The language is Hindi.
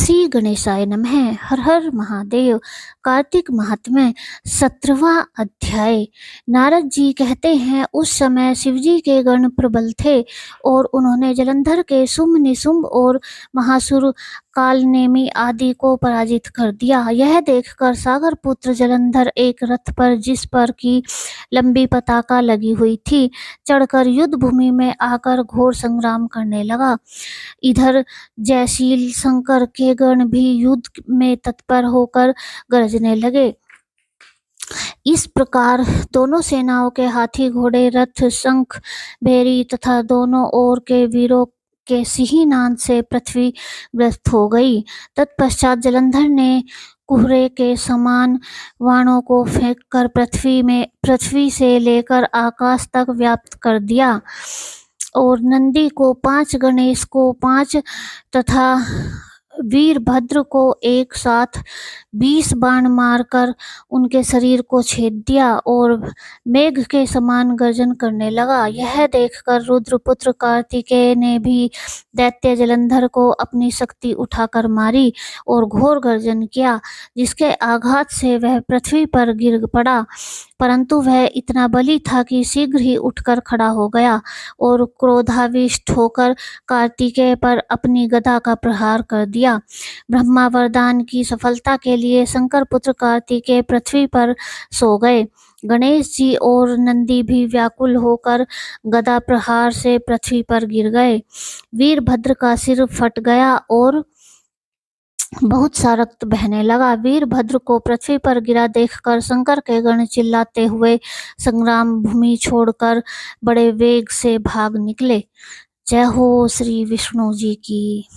श्री गणेशाय नमः। हर हर महादेव। कार्तिक माहात्म्य 17वां अध्याय। नारद जी कहते हैं, उस समय शिवजी के गण प्रबल थे और उन्होंने जलंधर के शुंभ निशुंभ और महासुर कालनेमी आदि को पराजित कर दिया। यह देखकर सागर पुत्र जलंधर एक रथ पर, जिस पर की लंबी पताका लगी हुई थी, चढ़कर युद्ध भूमि में आकर घोर संग्राम करने लगा। इधर जयशील शंकर के गण भी युद्ध में तत्पर होकर गरजने लगे। इस प्रकार दोनों सेनाओं के हाथी, घोड़े, रथ, शंख, भेरी तथा दोनों ओर के वीरों के सिंहनाद से पृथ्वी ग्रस्त हो गई। तत्पश्चात जलंधर ने कुहरे के समान बाणों को फेंककर पृथ्वी से लेकर आकाश तक व्याप्त कर दिया और नंदी को 5, गणेश को 5 तथा वीरभद्र को एक साथ 20 बाण मारकर उनके शरीर को छेद दिया और मेघ के समान गर्जन करने लगा। यह देखकर रुद्रपुत्र कार्तिकेय ने भी दैत्य जलंधर को अपनी शक्ति उठाकर मारी और घोर गर्जन किया, जिसके आघात से वह पृथ्वी पर गिर पड़ा। परंतु वह इतना बली था कि शीघ्र ही उठकर खड़ा हो गया और क्रोधाविष्ट होकर कार्तिकेय पर अपनी गदा का प्रहार कर दिया। ब्रह्मा वरदान की सफलता के लिए शंकर पुत्र कार्तिकेय पृथ्वी पर सो गए। गणेश जी और नंदी भी व्याकुल होकर गदा प्रहार से पृथ्वी पर गिर गए। वीरभद्र का सिर फट गया और बहुत सा रक्त बहने लगा। वीरभद्र को पृथ्वी पर गिरा देखकर शंकर के गण चिल्लाते हुए संग्राम भूमि छोड़कर बड़े वेग से भाग निकले। जय हो श्री विष्णु जी की।